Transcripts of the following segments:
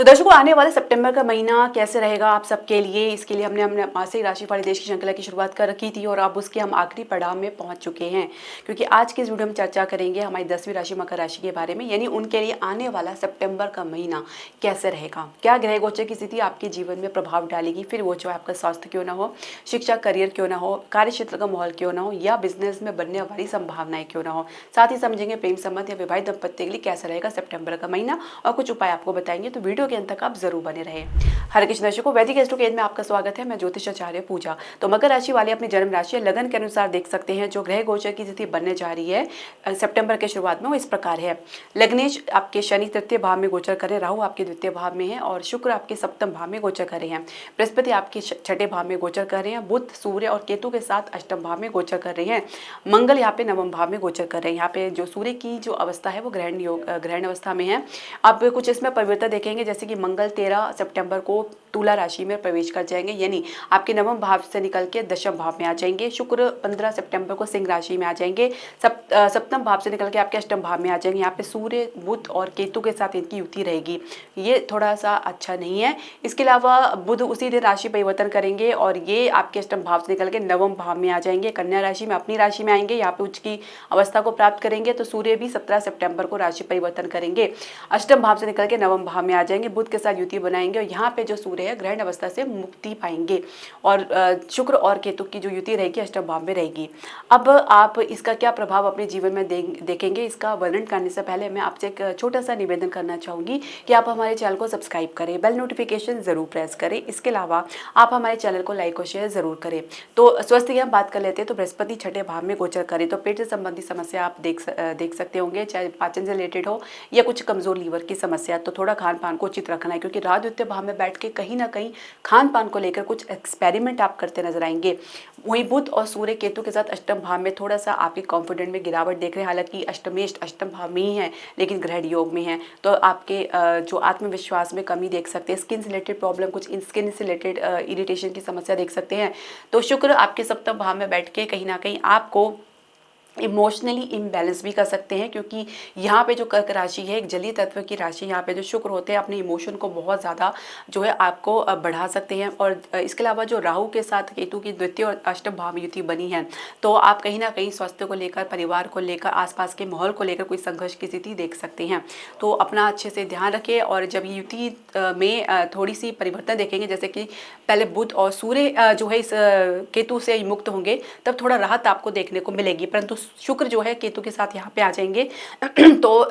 तो दर्शकों, आने वाले सितंबर का महीना कैसे रहेगा आप सबके लिए, इसके लिए हमने मासिक राशिफल देश की श्रृंखला की शुरुआत कर रखी थी और अब उसके हम आखिरी पड़ाव में पहुंच चुके हैं। क्योंकि आज की इस वीडियो में चर्चा करेंगे हमारी 10वीं राशि मकर राशि के बारे में, यानी उनके लिए आने वाला सितंबर का महीना कैसे रहेगा, क्या ग्रह गोचर की स्थिति आपके जीवन में प्रभाव डालेगी। फिर वो चाहे आपका स्वास्थ्य क्यों ना हो, शिक्षा करियर क्यों ना हो, कार्य क्षेत्र का माहौल क्यों ना हो, या बिजनेस में बनने वाली संभावनाएं क्यों ना हो। साथ ही समझेंगे प्रेम संबंध या विवाहित दंपत्ति के लिए कैसा रहेगा सितंबर का महीना और कुछ उपाय आपको बताएंगे। तो वीडियो के अंत तक आप जरूर बने रहे। हरे कृष्ण दर्शकों, वैदिक एस्ट्रोकेज में आपका स्वागत है। मैं ज्योतिष आचार्य पूजा। तो मकर राशि वाले अपनी जन्म राशि या लगन के अनुसार देख सकते हैं जो ग्रह गोचर की स्थिति बनने जा रही है सितंबर के शुरुआत में, वो इस प्रकार है। लग्नेश आपके शनि तृतीय भाव में गोचर कर रहे हैं, राहु आपके द्वितीय भाव में है और शुक्र आपके सप्तम भाव में गोचर कर रहे हैं। बृहस्पति आपके छठे भाव में गोचर कर रहे हैं। बुध सूर्य और केतु के साथ अष्टम भाव में गोचर कर रहे हैं। मंगल यहाँ पे नवम भाव में गोचर कर रहे हैं। यहाँ पे जो सूर्य की जो अवस्था है वो ग्रहण अवस्था में है। आप कुछ इसमें परिवर्तन देखेंगे, जैसे कि मंगल 13 सितंबर को तुला राशि में प्रवेश कर जाएंगे, यानी आपके नवम भाव से निकल के दशम भाव में आ जाएंगे। शुक्र 15 सितंबर को सिंह राशि में आ जाएंगे, सप्तम भाव से निकल के आपके अष्टम भाव में आ जाएंगे। यहाँ पे सूर्य बुध और केतु के साथ इनकी युति रहेगी, ये थोड़ा सा अच्छा नहीं है। इसके अलावा बुध उसी दिन राशि परिवर्तन करेंगे और ये आपके अष्टम भाव से निकल के नवम भाव में आ जाएंगे, कन्या राशि में अपनी राशि में आएंगे, यहाँ पे उच्च की अवस्था को प्राप्त करेंगे। तो सूर्य भी 17 सितंबर को राशि परिवर्तन करेंगे, अष्टम भाव से निकल के नवम भाव में आ जाएंगे, बुध के साथ युति बनाएंगे और यहाँ पे जो सूर्य है ग्रहण अवस्था से मुक्ति पाएंगे और शुक्र और केतु की जो युति रहेगी अष्टम भाव में रहेगी। अब आप इसका क्या प्रभाव अपने जीवन में देखेंगे, इसका वर्णन करने से पहले मैं आपसे एक छोटा सा निवेदन करना चाहूंगी कि आप हमारे चैनल को सब्सक्राइब करें, बेल नोटिफिकेशन जरूर प्रेस करें। इसके अलावा आप हमारे चैनल को लाइक और शेयर जरूर करें। तो स्वास्थ्य की हम बात कर लेते हैं। तो बृहस्पति छठे भाव में गोचर करें तो पेट से संबंधित समस्या आप देख सकते होंगे, चाहे पाचन से रिलेटेड हो या कुछ कमजोर लीवर की समस्या। तो थोड़ा खान पान को उचित रखना है, क्योंकि राहु द्वितीय भाव में बैठ के कहीं ना कहीं खान पान को लेकर कुछ एक्सपेरिमेंट आप करते नजर आएंगे। वहीं बुध और सूर्य केतु के साथ अष्टम भाव में थोड़ा सा आपके कॉन्फिडेंट में गिरावट देख रहे हैं। हालांकि अष्टमेष्ट अष्टम भाव में ही है लेकिन ग्रहण योग में है, तो आपके जो आत्मविश्वास में कमी देख सकते हैं। स्किन से रिलेटेड प्रॉब्लम, कुछ स्किन से रिलेटेड इरिटेशन की समस्या देख सकते हैं। तो शुक्र आपके सप्तम भाव में बैठ के कहीं ना कहीं आपको इमोशनली इम्बैलेंस भी कर सकते हैं, क्योंकि यहाँ पे जो कर्क राशि है एक जलीय तत्व की राशि, यहाँ पे जो शुक्र होते हैं अपने इमोशन को बहुत ज़्यादा जो है आपको बढ़ा सकते हैं। और इसके अलावा जो राहु के साथ केतु की द्वितीय और अष्टम भाव युति बनी है, तो आप कहीं ना कहीं स्वास्थ्य को लेकर, परिवार को लेकर, आसपास के माहौल को लेकर कोई संघर्ष की स्थिति देख सकते हैं। तो अपना अच्छे से ध्यान रखें। और जब युति में थोड़ी सी परिवर्तन देखेंगे, जैसे कि पहले बुध और सूर्य जो है इस केतु से मुक्त होंगे, तब थोड़ा राहत आपको देखने को मिलेगी। परंतु शुक्र जो है केतु के साथ यहाँ पे आ जाएंगे तो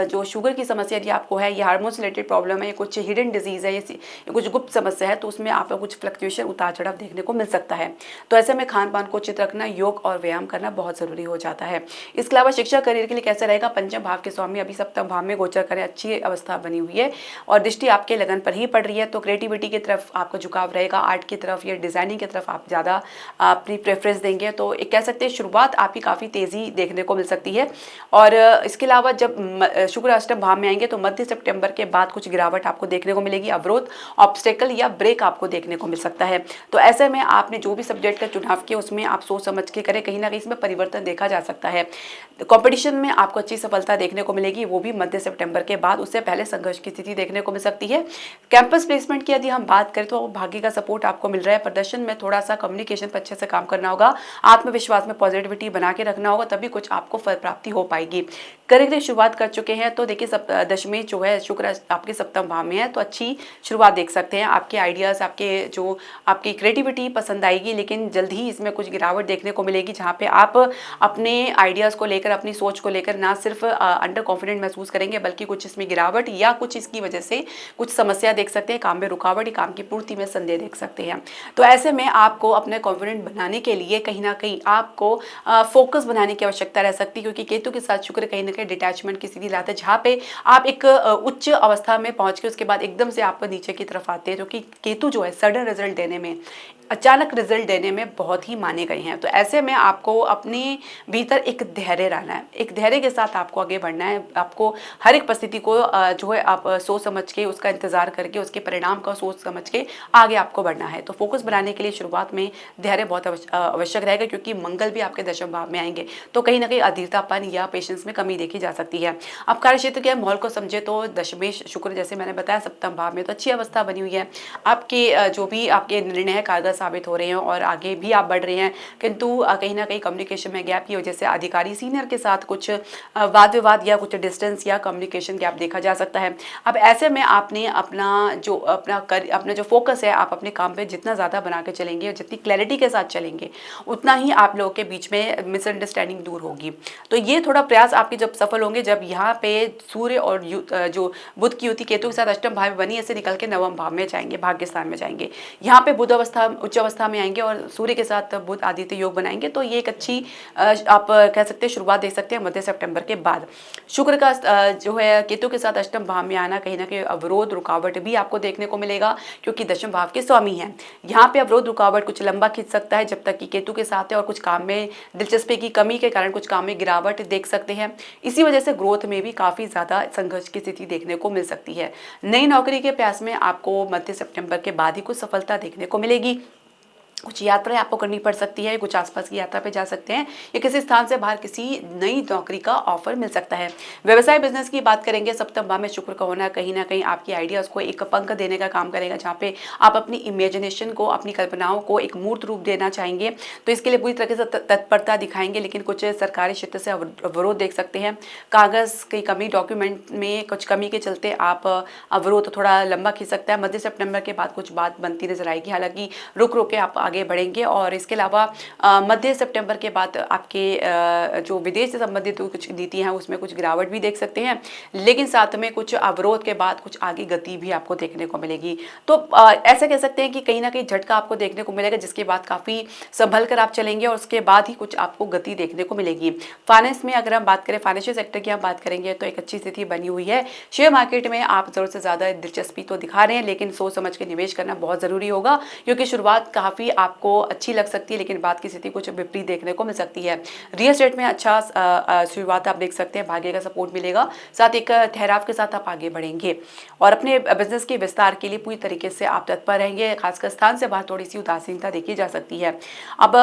जो शुगर की समस्या यदि आपको है, ये हार्मोन से रिलेटेड प्रॉब्लम है, कुछ हिडन डिजीज है, ये कुछ गुप्त समस्या है, तो उसमें आपको कुछ फ्लक्चुएशन, उतार चढ़ाव देखने को मिल सकता है। तो ऐसे में खान पान को उचित रखना, योग और व्यायाम करना बहुत जरूरी हो जाता है। इसके अलावा शिक्षा करियर के लिए कैसा रहेगा, पंचम भाव के स्वामी अभी सप्तम भाव में गोचर करें, अच्छी अवस्था बनी हुई है और दृष्टि आपके लगन पर ही पड़ रही है। तो क्रिएटिविटी की तरफ आपका झुकाव रहेगा, आर्ट की तरफ या डिजाइनिंग की तरफ आप ज़्यादा अपनी प्रेफरेंस देंगे। तो एक कह सकते हैं शुरुआत आपकी काफ़ी तेज़ी देखने को मिल सकती है। और इसके अलावा जब शुक्र अष्टम भाव में आएंगे तो मध्य सितंबर के बाद कुछ गिरावट आपको देखने को मिलेगी, अवरोध, ऑब्स्टेकल या ब्रेक आपको देखने को मिल सकता है। तो ऐसे में आपने जो भी सब्जेक्ट का चुनाव किया उसमें आप सोच समझ के करें, कहीं ना कहीं इसमें परिवर्तन देखा जा सकता है। कंपटीशन में आपको अच्छी सफलता देखने को मिलेगी, वो भी मध्य सितंबर के बाद, उससे पहले संघर्ष की स्थिति देखने को मिल सकती है। कैंपस प्लेसमेंट की यदि हम बात करें तो भाग्य का सपोर्ट आपको मिल रहा है। प्रदर्शन में थोड़ा सा कम्युनिकेशन पर अच्छे से काम करना होगा, आत्मविश्वास में पॉजिटिविटी बना के रखना होगा, तभी कुछ आपको फल प्राप्ति हो पाएगी। करियर की शुरुआत कर चुके हैं तो देखिए दशमी जो है शुक्र आपके सप्तम भाव में है, तो अच्छी शुरुआत देख सकते हैं। आपके आइडियाज़, आपकी क्रिएटिविटी पसंद आएगी, लेकिन जल्द ही इसमें कुछ गिरावट देखने को मिलेगी, जहाँ पे आप अपने आइडियाज़ को लेकर, अपनी सोच को लेकर ना सिर्फ अंडर कॉन्फिडेंट महसूस करेंगे, बल्कि कुछ इसमें गिरावट या कुछ इसकी वजह से कुछ समस्या देख सकते हैं, काम में रुकावट या काम की पूर्ति में संदेह देख सकते हैं। तो ऐसे में आपको अपने कॉन्फिडेंट बनाने के लिए कहीं ना कहीं आपको फोकस बनाने की आवश्यकता रह सकती है, क्योंकि केतु के साथ शुक्र कहीं ना कहीं डिटैचमेंट की स्थिति लाते हैं, जहाँ पे आप एक उच्च अवस्था में पहुंच के उसके बाद एकदम से आप नीचे की तरफ आते हैं, जो कि केतु जो है सडन रिजल्ट देने में अचानक रिजल्ट देने में बहुत ही माने गए हैं। तो ऐसे में आपको अपने भीतर एक धैर्य रहना है, एक धैर्य के साथ आपको आगे बढ़ना है। आपको हर एक परिस्थिति को जो है आप सोच समझ के उसका इंतजार करके उसके परिणाम का सोच समझ के आगे आपको बढ़ना है। तो फोकस बनाने के लिए शुरुआत में धैर्य बहुत आवश्यक रहेगा, क्योंकि मंगल भी आपके दशम भाव में आएंगे तो कहीं ना कहीं अधीरतापन या पेशेंस में कमी देखी जा सकती है। आप कार्य क्षेत्र के माहौल को समझे तो दशमेश शुक्र जैसे मैंने बताया सप्तम भाव में, तो अच्छी अवस्था बनी हुई है। आपके जो भी आपके निर्णय है कारगर साबित हो रहे हैं और आगे भी आप बढ़ रहे हैं, किंतु कहीं ना कहीं कम्युनिकेशन में गैप की वजह से अधिकारी सीनियर के साथ कुछ वाद विवाद या कुछ डिस्टेंस या कम्युनिकेशन गैप देखा जा सकता है। अब ऐसे में आपने अपना जो फोकस है आप अपने काम पे जितना ज़्यादा बना के चलेंगे और जितनी क्लैरिटी के साथ चलेंगे उतना ही आप लोगों के बीच में मिसअंडरस्टैंडिंग दूर होगी। तो ये थोड़ा प्रयास आपके जब सफल होंगे, जब यहाँ पे सूर्य और जो बुध की युति केतु के साथ अष्टम भाव में बनी, ऐसे निकल के नवम भाव में जाएंगे, भाग्य स्थान में जाएंगे। यहाँ पे बुध अवस्था उच्च अवस्था में आएंगे और सूर्य के साथ बुध आदित्य योग बनाएंगे। तो ये एक अच्छी आप कह सकते हैं शुरुआत देख सकते हैं मध्य सितंबर के बाद। शुक्र का जो है केतु के साथ अष्टम भाव में आना कहीं ना कहीं अवरोध रुकावट भी आपको देखने को मिलेगा, क्योंकि दशम भाव के स्वामी हैं। यहाँ पे अवरोध रुकावट कुछ लंबा खींच सकता है जब तक कि केतु के साथ है, और कुछ काम में दिलचस्पी की कमी के कारण कुछ काम में गिरावट देख सकते हैं। इसी वजह से ग्रोथ में भी काफ़ी ज़्यादा संघर्ष की स्थिति देखने को मिल सकती है। नई नौकरी के प्रयास में आपको मध्य सितंबर के बाद ही कुछ सफलता देखने को मिलेगी। कुछ यात्राएं आपको करनी पड़ सकती है, कुछ आसपास की यात्रा पे जा सकते हैं, या किसी स्थान से बाहर किसी नई नौकरी का ऑफर मिल सकता है। व्यवसाय बिजनेस की बात करेंगे, सप्तम भाव में शुक्र का होना कहीं ना कहीं आपकी आइडियाज़ को एक पंख देने का काम करेगा, जहाँ पे आप अपनी इमेजिनेशन को, अपनी कल्पनाओं को एक मूर्त रूप देना चाहेंगे। तो इसके लिए पूरी तरीके से तत्परता दिखाएंगे, लेकिन कुछ सरकारी क्षेत्र से अवरोध देख सकते हैं। कागज़ की कमी, डॉक्यूमेंट में कुछ कमी के चलते आप अवरोध थोड़ा लंबा खींच सकता है। मध्य सितंबर के बाद कुछ बात बनती नजर आएगी, हालांकि रुक रुक के आप आगे बढ़ेंगे। और इसके अलावा मध्य सितंबर के बाद आपके जो विदेश से संबंधित कुछ नीति हैं उसमें कुछ गिरावट भी देख सकते हैं, लेकिन साथ में कुछ अवरोध के बाद कुछ आगे गति भी आपको देखने को मिलेगी। तो ऐसा कह सकते हैं कि कहीं ना कहीं झटका आपको देखने को मिलेगा, जिसके बाद काफ़ी संभल कर आप चलेंगे और उसके बाद ही कुछ आपको गति देखने को मिलेगी। फाइनेंस में अगर हम बात करें, फाइनेंशियल सेक्टर की हम बात करेंगे तो एक अच्छी स्थिति बनी हुई है। शेयर मार्केट में आप ज़रूरत से ज़्यादा दिलचस्पी तो दिखा रहे हैं, लेकिन सोच समझ के निवेश करना बहुत ज़रूरी होगा, क्योंकि शुरुआत काफ़ी आपको अच्छी लग सकती है, लेकिन बाद की स्थिति कुछ विपरीत देखने को मिल सकती है। रियल एस्टेट में अच्छा शुरुआत आप देख सकते हैं, भाग्य का सपोर्ट मिलेगा, साथ एक ठहराव के साथ आप आगे बढ़ेंगे और अपने बिजनेस के विस्तार के लिए पूरी तरीके से आप तत्पर रहेंगे। खासकर स्थान से बाहर थोड़ी सी उदासीनता देखी जा सकती है। अब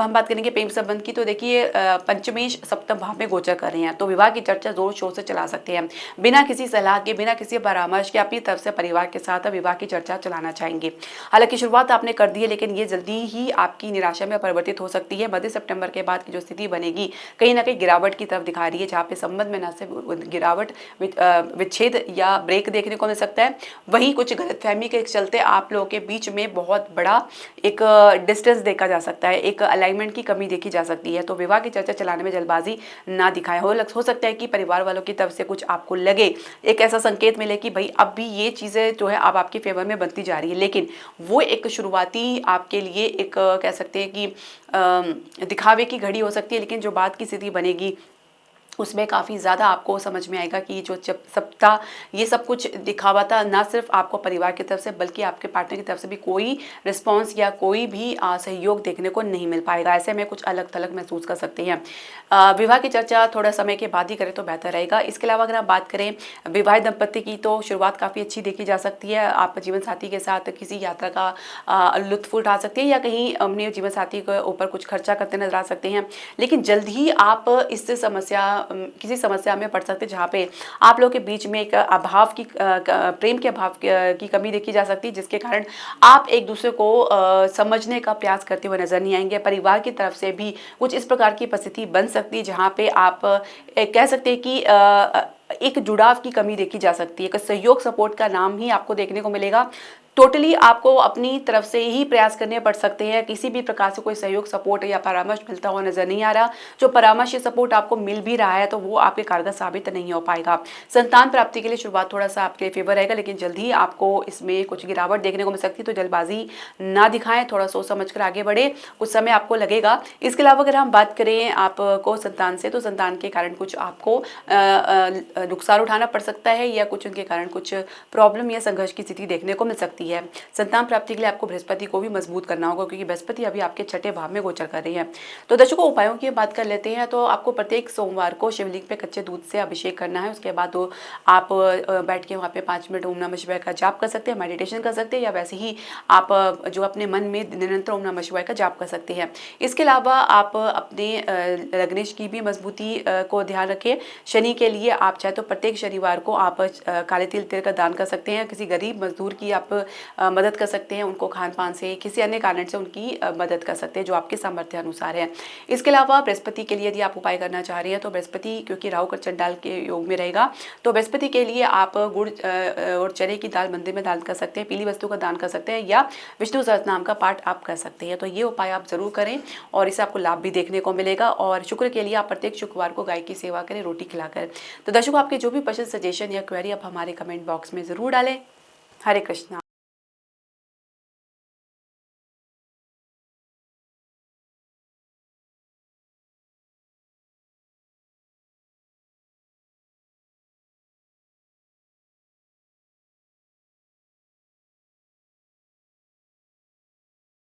हम बात करेंगे प्रेम संबंध की, तो देखिए पंचमेश सप्तम भाव में गोचर कर रहे हैं, तो विवाह की चर्चा जोर शोर से चला सकते हैं, बिना किसी सलाह के, बिना किसी परामर्श के अपनी तरफ से परिवार के साथ विवाह की चर्चा चलाना चाहेंगे। हालांकि शुरुआत आपने कर दी है, लेकिन ये जल्दी ही आपकी निराशा में परिवर्तित हो सकती है। मध्य सितंबर के बाद की जो स्थिति बनेगी कहीं ना कहीं गिरावट की तरफ दिखा रही है, जहाँ पे संबंध में न सिर्फ गिरावट, विच्छेद या ब्रेक देखने को मिल सकता है, वहीं कुछ गलतफहमी के चलते आप लोगों के बीच में बहुत बड़ा एक डिस्टेंस देखा जा सकता है, एक अलाइनमेंट की कमी देखी जा सकती है। तो विवाह की चर्चा चलाने में जल्दबाजी ना दिखाए। हो सकता है कि परिवार वालों की तरफ से कुछ आपको लगे, एक ऐसा संकेत मिले कि भाई अब भी ये चीज़ें जो है अब आपके फेवर में बनती जा रही है, लेकिन वो एक शुरुआती आपके लिए एक कह सकते हैं कि दिखावे की घड़ी हो सकती है, लेकिन जो बात की स्थिति बनेगी उसमें काफ़ी ज़्यादा आपको समझ में आएगा कि जो सप्ताह ये सब कुछ दिखावा था, ना सिर्फ आपको परिवार की तरफ से बल्कि आपके पार्टनर की तरफ से भी कोई रिस्पांस या कोई भी सहयोग देखने को नहीं मिल पाएगा। ऐसे में कुछ अलग थलग महसूस कर सकते हैं। विवाह की चर्चा थोड़ा समय के बाद ही करें तो बेहतर रहेगा। इसके अलावा अगर आप बात करें विवाहित दंपत्ति की, तो शुरुआत काफ़ी अच्छी देखी जा सकती है। आप जीवन साथी के साथ किसी यात्रा का लुत्फ उठा सकते हैं या कहीं अपने जीवन साथी के ऊपर कुछ खर्चा करते नजर आ सकते हैं, लेकिन जल्द ही आप इससे किसी समस्या में पड़ सकते हैं, जहाँ पे आप लोगों के बीच में एक अभाव की प्रेम के अभाव की कमी देखी जा सकती है, जिसके कारण आप एक दूसरे को समझने का प्रयास करते हुए नजर नहीं आएंगे। परिवार की तरफ से भी कुछ इस प्रकार की परिस्थिति बन सकती है, जहाँ पे आप कह सकते हैं कि एक जुड़ाव की कमी देखी जा सकती है। एक सहयोग सपोर्ट का नाम ही आपको देखने को मिलेगा। टोटली आपको अपनी तरफ से ही प्रयास करने पड़ सकते हैं, किसी भी प्रकार से कोई सहयोग सपोर्ट या परामर्श मिलता हुआ नजर नहीं आ रहा। जो परामर्श या सपोर्ट आपको मिल भी रहा है तो वो आपके कारगर साबित नहीं हो पाएगा। संतान प्राप्ति के लिए शुरुआत थोड़ा सा आपके फेवर रहेगा, लेकिन जल्द ही आपको इसमें कुछ गिरावट देखने को मिल सकती है। तो जल्दबाजी ना दिखाएं, थोड़ा सोच समझ कर आगे बढ़े, कुछ समय आपको लगेगा। इसके अलावा अगर हम बात करें आपको संतान से, तो संतान के कारण कुछ आपको नुकसान उठाना पड़ सकता है या कुछ उनके कारण कुछ प्रॉब्लम या संघर्ष की स्थिति देखने को मिल सकती है। सकती है। संतान प्राप्ति के लिए आपको बृहस्पति को भी मजबूत करना होगा, क्योंकि बृहस्पति अभी आपके छठे भाव में गोचर कर रही है। तो दर्शकों, उपायों की बात कर लेते हैं। तो आपको प्रत्येक सोमवार को शिवलिंग पे कच्चे दूध से अभिषेक करना है। उसके बाद तो आप बैठ के वहाँ पे 5 मिनट ओम नमः शिवाय का जाप कर सकते हैं, मेडिटेशन कर सकते हैं, या वैसे ही आप जो अपने मन में निरंतर ओम नमः शिवाय का जाप कर सकते हैं। इसके अलावा आप अपने लग्नेश की भी मजबूती को ध्यान रखें। शनि के लिए आप चाहे तो प्रत्येक शनिवार को आप काले तिल का दान कर सकते हैं। किसी गरीब मजदूर की आप मदद कर सकते हैं, उनको खान पान से किसी अन्य कारण से उनकी मदद कर सकते हैं जो आपके सामर्थ्य अनुसार है। इसके अलावा बृहस्पति के लिए यदि आप उपाय करना चाह रही हैं तो बृहस्पति, क्योंकि राहु का चंडाल के योग में रहेगा, तो बृहस्पति के लिए आप गुड़ और चने की दाल मंदिर में दान कर सकते हैं, पीली वस्तु का दान कर सकते हैं, या विष्णु सहस्त्रनाम का पाठ आप कर सकते हैं। तो ये उपाय आप जरूर करें और इससे आपको लाभ भी देखने को मिलेगा। और शुक्र के लिए आप प्रत्येक शुक्रवार को गाय की सेवा करें, रोटी खिलाकर। तो दर्शकों, आपके जो भी प्रश्न, सजेशन या क्वेरी आप हमारे कमेंट बॉक्स में जरूर डालें। हरे कृष्णा।